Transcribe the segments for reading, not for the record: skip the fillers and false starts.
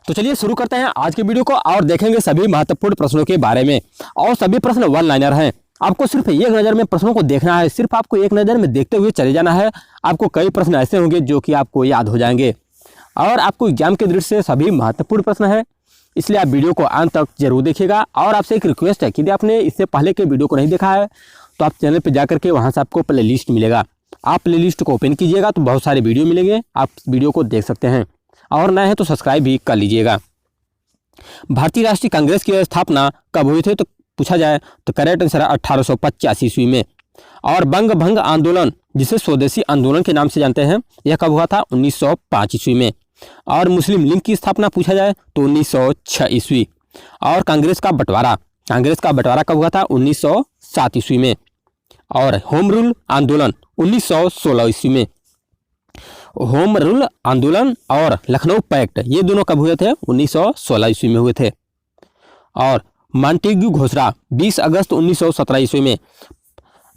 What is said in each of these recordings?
तो चलिए शुरू करते हैं आज के वीडियो को और देखेंगे सभी महत्वपूर्ण प्रश्नों के बारे में। और सभी प्रश्न वन लाइनर हैं। आपको सिर्फ एक नज़र में प्रश्नों को देखना है, सिर्फ आपको एक नज़र में देखते हुए चले जाना है। आपको कई प्रश्न ऐसे होंगे जो कि आपको याद हो जाएंगे और आपको एग्जाम के दृष्टि से सभी महत्वपूर्ण प्रश्न है, इसलिए आप वीडियो को अंत तक जरूर देखिएगा। और आपसे एक रिक्वेस्ट है कि यदि आपने इससे पहले के वीडियो को नहीं देखा है तो आप चैनल पर जाकर के वहाँ से आपको प्ले लिस्ट मिलेगा। आप प्ले लिस्ट को ओपन कीजिएगा तो बहुत सारे वीडियो मिलेंगे, आप वीडियो को देख सकते हैं। और नए हैं तो सब्सक्राइब भी कर लीजिएगा। भारतीय राष्ट्रीय कांग्रेस की स्थापना कब हुई थी तो पूछा जाए तो करेक्ट आंसर है 1885 ईस्वी में। और बंग भंग आंदोलन, जिसे स्वदेशी आंदोलन के नाम से जानते हैं, यह कब हुआ था? 1905 ईस्वी में। और मुस्लिम लीग की स्थापना पूछा जाए तो 1906 ईस्वी। और कांग्रेस का बंटवारा कब हुआ था? 1907 ईस्वी में। और होम रूल आंदोलन 1916 ईस्वी में। होम रूल आंदोलन और लखनऊ पैक्ट ये दोनों कब हुए थे? 1916 ईस्वी में हुए थे। और मॉन्टेग्यू घोषणा 20 अगस्त 1917 ईस्वी में।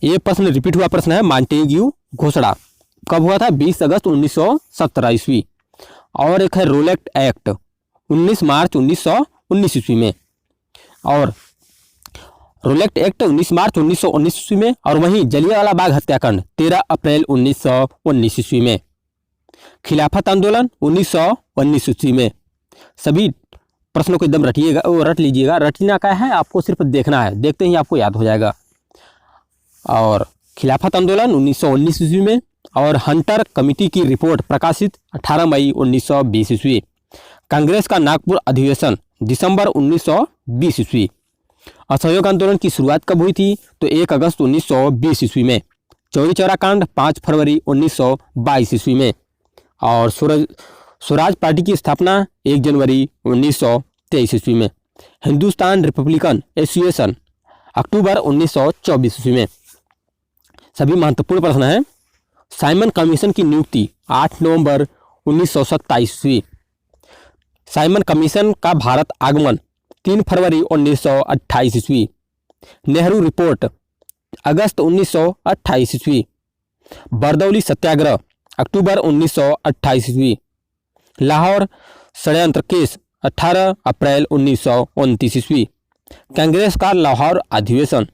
ये प्रश्न रिपीट हुआ प्रश्न है। मॉन्टेग्यू घोषणा कब हुआ था? 20 अगस्त 1917 ईस्वी। और एक है रोलेट एक्ट 19 मार्च 1919 ईस्वी में। और रोलेट एक्ट 19 मार्च 1919 ईस्वी में। और वहीं जलियांवाला बाग हत्याकांड 13 अप्रैल 1919 ईस्वी में। खिलाफत आंदोलन 1919 ईस्वी में। सभी प्रश्नों को एकदम रटिएगा, रट लीजिएगा। रटना क्या है, आपको सिर्फ देखना है, देखते ही आपको याद हो जाएगा। और खिलाफत आंदोलन 1919 ईस्वी में। और हंटर कमेटी की रिपोर्ट प्रकाशित 18 मई 1920 ईस्वी। कांग्रेस का नागपुर अधिवेशन दिसंबर 1920 ईस्वी। असहयोग आंदोलन की शुरुआत कब हुई थी तो 1 अगस्त 1920 ईस्वी में। चौरी चौरा कांड 5 फरवरी 1922 ईस्वी में। और स्वराज पार्टी की स्थापना 1 जनवरी 1923 ईस्वी में। हिंदुस्तान रिपब्लिकन एसोसिएशन अक्टूबर 1924 ईस्वी में। सभी महत्वपूर्ण प्रश्न हैं। साइमन कमीशन की नियुक्ति 8 नवंबर 1927 ईस्वी। साइमन कमीशन का भारत आगमन 3 फरवरी 1928 ईस्वी। नेहरू रिपोर्ट अगस्त 1928 ईस्वी। बरदौली सत्याग्रह अक्टूबर 1928 ईस्वी। लाहौर षड्यंत्र केस 18 अप्रैल 1929 ईस्वी। कांग्रेस का लाहौर अधिवेशन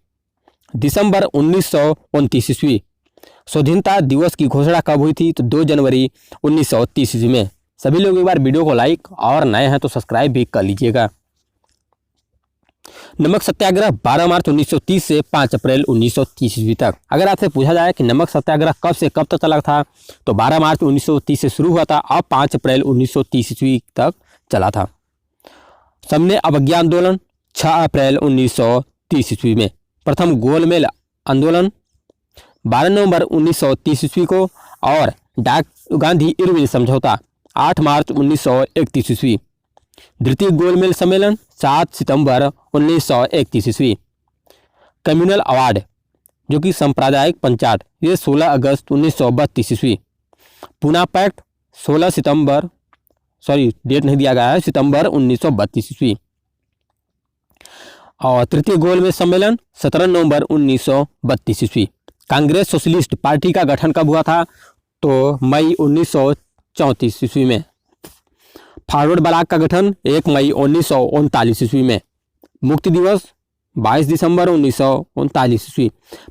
दिसंबर 1929 ईस्वी। स्वाधीनता दिवस की घोषणा कब हुई थी तो 2 जनवरी 1930 ईस्वी में। सभी लोग एक बार वीडियो को लाइक और नए हैं तो सब्सक्राइब भी कर लीजिएगा। नमक सत्याग्रह 12 मार्च 1930 से 5 अप्रैल 1930 ईस्वी तक। अगर आपसे पूछा जाए कि नमक सत्याग्रह कब से कब तक चला था तो 12 मार्च 1930 से शुरू हुआ था और 5 अप्रैल 1930 ईस्वी तक चला था। सबने अवज्ञा आंदोलन 6 अप्रैल 1930 ईस्वी में। प्रथम गोलमेज आंदोलन 12 नवंबर 1930 ईस्वी को। और डाक गांधी इरविन समझौता 8 मार्च 1931 ईस्वी। द्वितीय गोलमेज सम्मेलन 7 सितंबर 1931 ईस्वी। कम्युनल अवार्ड जो कि सांप्रदायिक पंचायत ये 16 अगस्त 1932 ईस्वी। पूना पैक्ट 16 सितंबर, डेट नहीं दिया गया है, सितंबर 1932 ईस्वी। और तृतीय गोलमेज सम्मेलन 17 नवंबर 1932 ईस्वी। कांग्रेस सोशलिस्ट पार्टी का गठन कब हुआ था तो मई 1934 ईस्वी में। फॉरवर्ड ब्लॉक का गठन 1 मई 1939 ईस्वी में। मुक्ति दिवस 22 दिसंबर 1939 ईस्वी।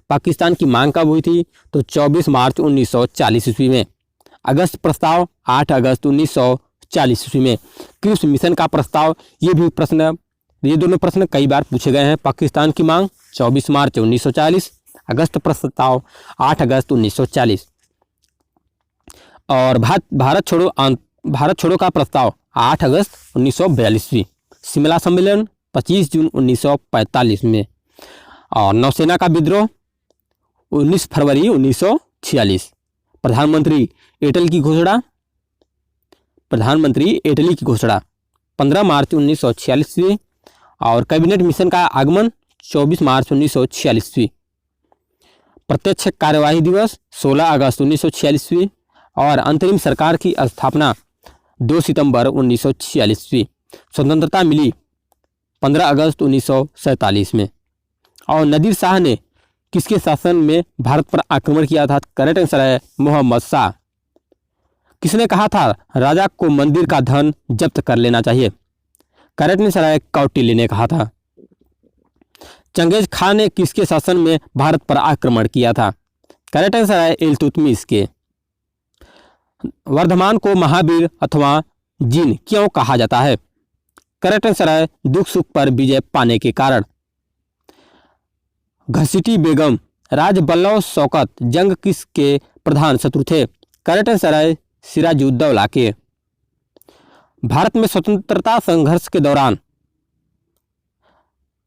पाकिस्तान की मांग कब हुई थी तो 24 मार्च 1940 ईस्वी में। अगस्त प्रस्ताव 8 अगस्त 1940 ईस्वी में। क्रिप्स मिशन का प्रस्ताव ये दोनों प्रश्न कई बार पूछे गए हैं। पाकिस्तान की मांग 24 मार्च 1940, अगस्त प्रस्ताव 8 अगस्त 1940। और भारत छोड़ो का प्रस्ताव 8 अगस्त 1942। शिमला सम्मेलन 25 जून 1945 में। और नौसेना का विद्रोह 19 फरवरी 1946। प्रधानमंत्री इटली की घोषणा 15 मार्च 1946। और कैबिनेट मिशन का आगमन 24 मार्च 1946। प्रत्यक्ष कार्यवाही दिवस 16 अगस्त 1946। और अंतरिम सरकार की स्थापना 2 सितंबर 1946। स्वतंत्रता मिली 15 अगस्त 1947 में। और नादिर शाह ने किसके शासन में भारत पर आक्रमण किया था? करेक्ट आंसर है मोहम्मद शाह। किसने कहा था राजा को मंदिर का धन जब्त कर लेना चाहिए? करेक्ट आंसर है कौटिल्य ने कहा था। चंगेज खान ने किसके शासन में भारत पर आक्रमण किया था? करेक्ट आंसर है इल्तुतमिश के। वर्धमान को महावीर अथवा जिन क्यों कहा जाता है? करेक्ट आंसर है दुख सुख पर विजय पाने के कारण। घसीटी बेगम, राज बल्लभ शौकत जंग किसके प्रधान शत्रु थे? करेक्ट आंसर है सिराजुद्दौला के। भारत में स्वतंत्रता संघर्ष के दौरान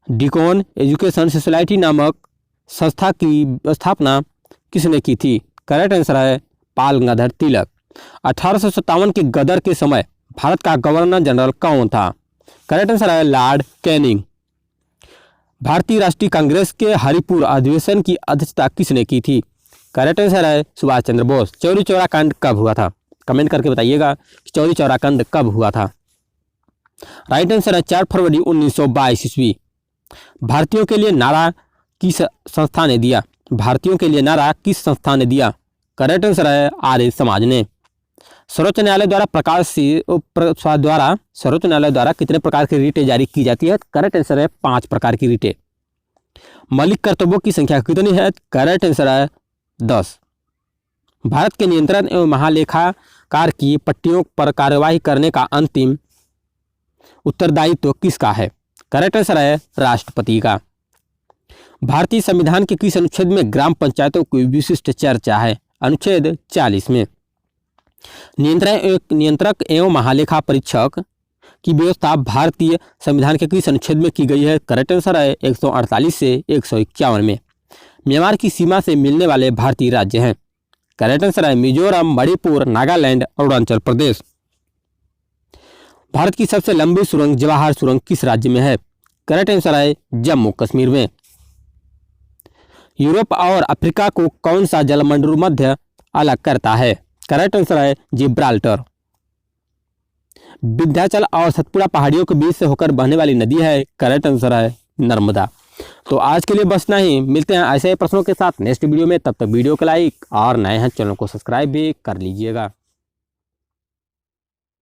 डिकॉन एजुकेशन सोसाइटी नामक संस्था की स्थापना किसने की थी? करेक्ट आंसर है बाल गंगाधर तिलक। 1857 के गदर के समय भारत का गवर्नर जनरल कौन था? करेक्ट आंसर है लॉर्ड कैनिंग। भारतीय राष्ट्रीय कांग्रेस के हरिपुर अधिवेशन की अध्यक्षता किसने की थी? करेक्ट आंसर है सुभाष चंद्र बोस। चौरी चौरा कांड कब हुआ था? कमेंट करके बताइएगा कि चौरी चौरा कांड कब हुआ था। राइट आंसर है 4 फरवरी 1922 ईस्वी। भारतीयों के लिए नारा किस संस्था ने दिया? भारतीयों के लिए नारा किस संस्था ने दिया? करेक्ट आंसर है आर्य समाज ने। सर्वोच्च न्यायालय द्वारा कितने प्रकार की रिटें जारी की जाती है? करेक्ट आंसर है 5 प्रकार की रिटें। मौलिक कर्तव्यों की संख्या कितनी है? करेक्ट आंसर है 10। भारत के नियंत्रण एवं महालेखाकार की पट्टियों पर कार्यवाही करने का अंतिम उत्तरदायित्व किसका है? करेक्ट आंसर है राष्ट्रपति का। भारतीय संविधान के किस अनुच्छेद में ग्राम पंचायतों की विशिष्ट चर्चा है? अनुच्छेद 40 में। नियंत्रक एवं महालेखा परीक्षक की व्यवस्था भारतीय संविधान के किस अनुच्छेद में की गई है? करेक्ट आंसर है 148 से 151 में। म्यांमार की सीमा से मिलने वाले भारतीय राज्य हैं? करेक्ट आंसर है मिजोरम, मणिपुर, नागालैंड, अरुणाचल प्रदेश। भारत की सबसे लंबी सुरंग जवाहर सुरंग किस राज्य में है? करेक्ट आंसर है जम्मू कश्मीर में। यूरोप और अफ्रीका को कौन सा जलमंडल मध्य अलग करता है? करेक्ट आंसर है जिब्राल्टर। विंध्याचल और सतपुड़ा पहाड़ियों के बीच से होकर बहने वाली नदी है? करेक्ट आंसर है नर्मदा। तो आज के लिए बस इतना ही। मिलते हैं ऐसे ही प्रश्नों के साथ नेक्स्ट वीडियो में। तब तक वीडियो को लाइक और नए हैं चैनल को सब्सक्राइब भी कर लीजिएगा।